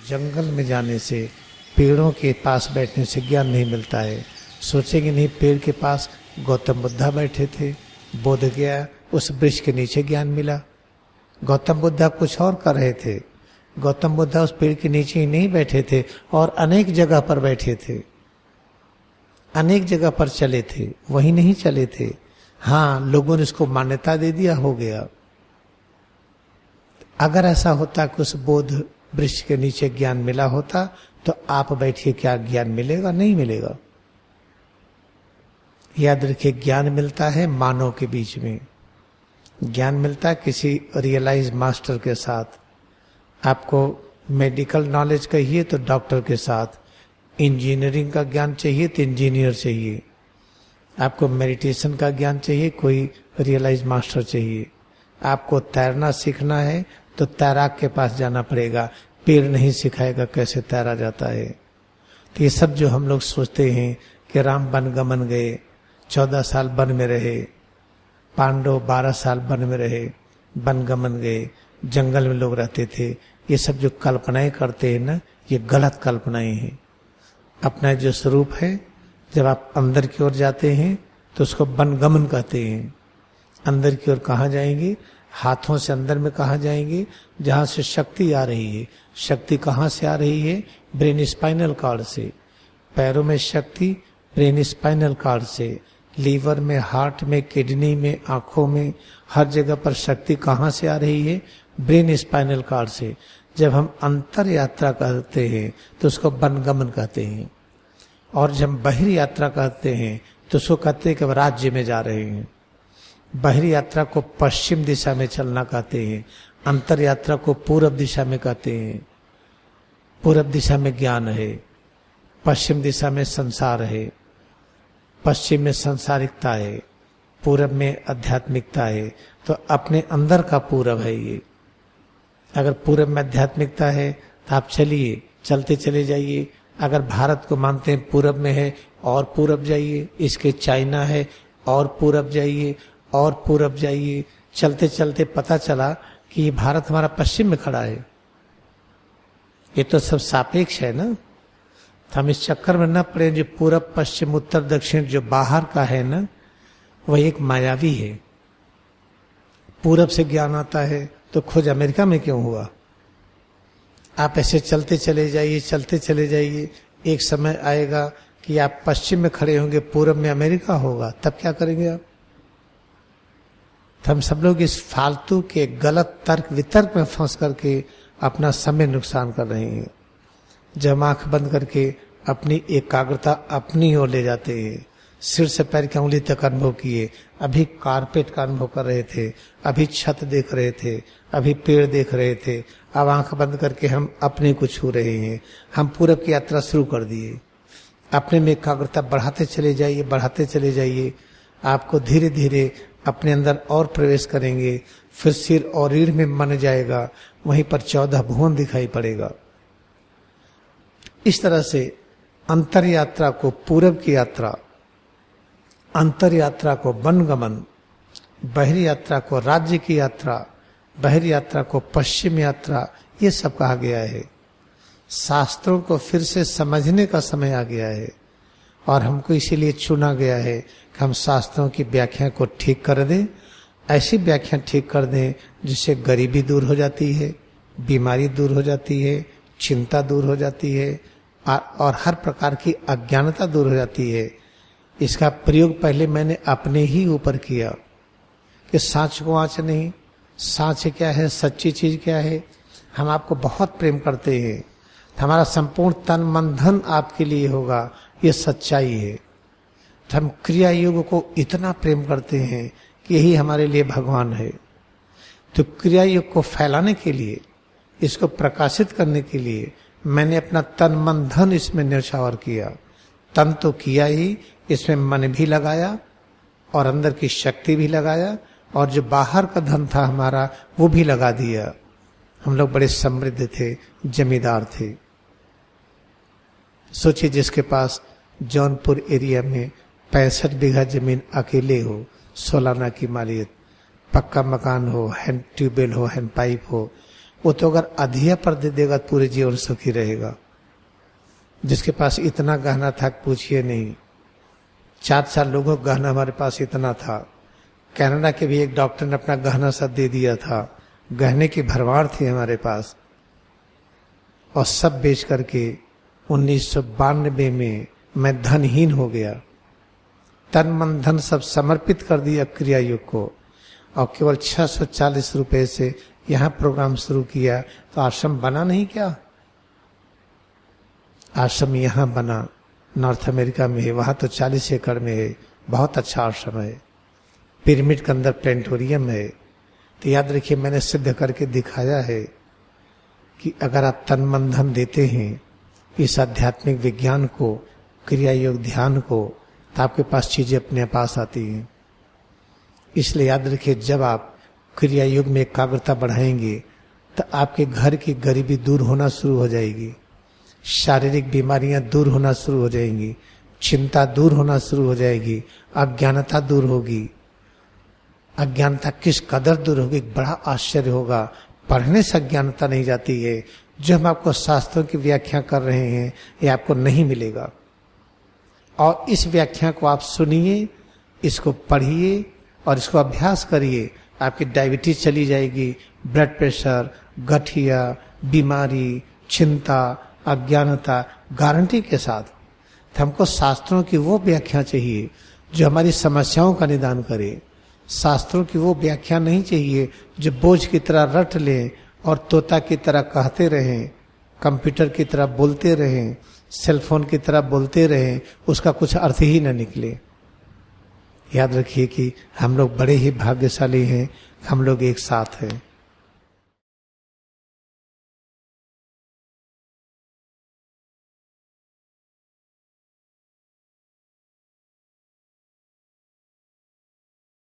जंगल में जाने से, पेड़ों के पास बैठने से ज्ञान नहीं मिलता है। सोचेंगे नहीं, पेड़ के पास गौतम बुद्धा बैठे थे, बोध गया, उस वृक्ष के नीचे ज्ञान मिला। गौतम बुद्धा कुछ और कर रहे थे। गौतम बुद्धा उस पेड़ के नीचे ही नहीं बैठे थे और अनेक जगह पर बैठे थे, अनेक जगह पर चले थे, वहीं नहीं चले थे। हाँ, लोगों ने इसको मान्यता दे दिया, हो गया। अगर ऐसा होता कि उस बोध वृक्ष के नीचे ज्ञान मिला होता तो आप बैठिए, क्या ज्ञान मिलेगा? नहीं मिलेगा। याद रखिए, ज्ञान मिलता है मानव के बीच में, ज्ञान मिलता है किसी रियलाइज मास्टर के साथ। आपको मेडिकल नॉलेज कहिए तो डॉक्टर के साथ, इंजीनियरिंग का ज्ञान चाहिए तो इंजीनियर चाहिए, आपको मेडिटेशन का ज्ञान चाहिए, कोई रियलाइज मास्टर चाहिए। आपको तैरना सीखना है तो तैराक के पास जाना पड़ेगा, पेड़ नहीं सिखाएगा कैसे तैरा जाता है। तो ये सब जो हम लोग सोचते हैं कि राम वनगमन गए, 14 साल वन में रहे, पांडव 12 साल वन में रहे, वनगमन गए, जंगल में लोग रहते थे, ये सब जो कल्पनाएं करते हैं ना, ये गलत कल्पनाएं हैं। अपना जो स्वरूप है, जब आप अंदर की ओर जाते हैं तो उसको वनगमन कहते हैं। अंदर की ओर कहाँ जाएंगे? हाथों से अंदर में कहाँ जाएंगे? जहाँ से शक्ति आ रही है। शक्ति कहाँ से आ रही है? ब्रेन स्पाइनल कॉर्ड से। पैरों में शक्ति ब्रेन स्पाइनल कॉर्ड से, लीवर में, हार्ट में, किडनी में, आंखों में, हर जगह पर शक्ति कहाँ से आ रही है? ब्रेन स्पाइनल कॉर्ड से। जब हम अंतर यात्रा करते हैं तो उसको वनगमन कहते हैं, और जब बहिर यात्रा करते हैं तो उसको कहते हैं कि राज्य में जा रहे हैं। बहिर यात्रा को पश्चिम दिशा में चलना कहते हैं, अंतर यात्रा को पूरब दिशा में कहते हैं। पूरब दिशा में ज्ञान है, पश्चिम दिशा में संसार है। पश्चिम में संसारिकता है, पूरब में आध्यात्मिकता है। तो अपने अंदर का पूरब है ये। अगर पूरब में आध्यात्मिकता है तो आप चलिए, चलते चले जाइए। अगर भारत को मानते हैं पूरब में है, और पूरब जाइए। इसके चाइना है, और पूरब जाइए, और पूरब जाइए। चलते चलते पता चला कि ये भारत हमारा पश्चिम में खड़ा है। ये तो सब सापेक्ष है ना। तो हम इस चक्कर में न पड़े, जो पूरब पश्चिम उत्तर दक्षिण जो बाहर का है ना, वह एक मायावी है। पूरब से ज्ञान आता है तो खोज अमेरिका में क्यों हुआ? आप ऐसे चलते चले जाइए, चलते चले जाइए, एक समय आएगा कि आप पश्चिम में खड़े होंगे, पूरब में अमेरिका होगा, तब क्या करेंगे आप? तो हम सब लोग इस फालतू के गलत तर्क वितर्क में फंस करके अपना समय नुकसान कर रहे हैं। जब आंख बंद करके अपनी एकाग्रता अपनी ओर ले जाते हैं, सिर से पैर की उंगली तक अनुभव किए। अभी कारपेट का अनुभव कर रहे थे, अभी छत देख रहे थे, अभी पेड़ देख रहे थे। अब आंख बंद करके हम अपने को छू रहे हैं। हम पूरब की यात्रा शुरू कर दिए। अपने में एकाग्रता बढ़ाते चले जाइए, बढ़ाते चले जाइए। आपको धीरे धीरे अपने अंदर और प्रवेश करेंगे। फिर सिर और रीढ़ में मन जाएगा, वहीं पर 14 भुवन दिखाई पड़ेगा। इस तरह से अंतर यात्रा को पूरब की यात्रा, अंतर यात्रा को वनगमन, बहिर यात्रा को राज्य की यात्रा, बहिर यात्रा को पश्चिम यात्रा, ये सब कहा गया है। शास्त्रों को फिर से समझने का समय आ गया है, और हमको इसीलिए चुना गया है कि हम शास्त्रों की व्याख्या को ठीक कर दें। ऐसी व्याख्या ठीक कर दें जिससे गरीबी दूर हो जाती है, बीमारी दूर हो जाती है, चिंता दूर हो जाती है, और हर प्रकार की अज्ञानता दूर हो जाती है। इसका प्रयोग पहले मैंने अपने ही ऊपर किया कि सांच को आँच नहीं। सांच क्या है? सच्ची चीज क्या है? हम आपको बहुत प्रेम करते हैं, हमारा संपूर्ण तन मन धन आपके लिए होगा, ये सच्चाई है। तो हम क्रिया योग को इतना प्रेम करते हैं कि यही हमारे लिए भगवान है। तो क्रिया योग को फैलाने के लिए, इसको प्रकाशित करने के लिए मैंने अपना तन मन धन इसमें न्यौछावर किया। तन तो किया ही, इसमें मन भी लगाया और अंदर की शक्ति भी लगाया, और जो बाहर का धन था हमारा वो भी लगा दिया। हम लोग बड़े समृद्ध थे, जमींदार थे। सोचिए, जिसके पास जौनपुर एरिया में 65 बीघा जमीन अकेले हो, सोलाना की मालियत, पक्का मकान हो, हैंड ट्यूबवेल हो, हैंड पाइप हो, वो तो अगर अधिया पर दे देगा पूरे जीवन सुखी रहेगा। जिसके पास इतना गहना था पूछिए नहीं। 4 लोगों का गहना हमारे पास इतना था। कनाडा के भी एक डॉक्टर ने अपना गहना सब दे दिया था। गहने की भरमार थी हमारे पास, और सब बेच करके 1992 में मैं धनहीन हो गया। तन मन धन सब समर्पित कर दिया क्रिया योग को, और केवल 640 रुपए से यहाँ प्रोग्राम शुरू किया। तो आश्रम बना नहीं क्या? आश्रम यहाँ बना, नॉर्थ अमेरिका में है, वहाँ तो 40 एकड़ में है, बहुत अच्छा आश्रम है। पिरामिड के अंदर प्लेनेटोरियम है। तो याद रखिए, मैंने सिद्ध करके दिखाया है कि अगर आप तन मन धन देते हैं इस आध्यात्मिक विज्ञान को, क्रिया योग ध्यान को, तो आपके पास चीजें अपने पास आती हैं। इसलिए याद रखिए, जब आप क्रिया योग में एकाग्रता बढ़ाएंगे तो आपके घर की गरीबी दूर होना शुरू हो जाएगी, शारीरिक बीमारियां दूर होना शुरू हो जाएंगी, चिंता दूर होना शुरू हो जाएगी, अज्ञानता दूर होगी। अज्ञानता किस कदर दूर होगी, बड़ा आश्चर्य होगा। पढ़ने से अज्ञानता नहीं जाती है। जो हम आपको शास्त्रों की व्याख्या कर रहे हैं ये आपको नहीं मिलेगा। और इस व्याख्या को आप सुनिए, इसको पढ़िए और इसको अभ्यास करिए। आपकी डायबिटीज चली जाएगी, ब्लड प्रेशर, गठिया, बीमारी, चिंता, अज्ञानता गारंटी के साथ। तो हमको शास्त्रों की वो व्याख्या चाहिए जो हमारी समस्याओं का निदान करे। शास्त्रों की वो व्याख्या नहीं चाहिए जो बोझ की तरह रट लें और तोता की तरह कहते रहें, कंप्यूटर की तरह बोलते रहें, सेलफोन की तरह बोलते रहें, उसका कुछ अर्थ ही न निकले। याद रखिए कि हम लोग बड़े ही भाग्यशाली हैं, हम लोग एक साथ हैं।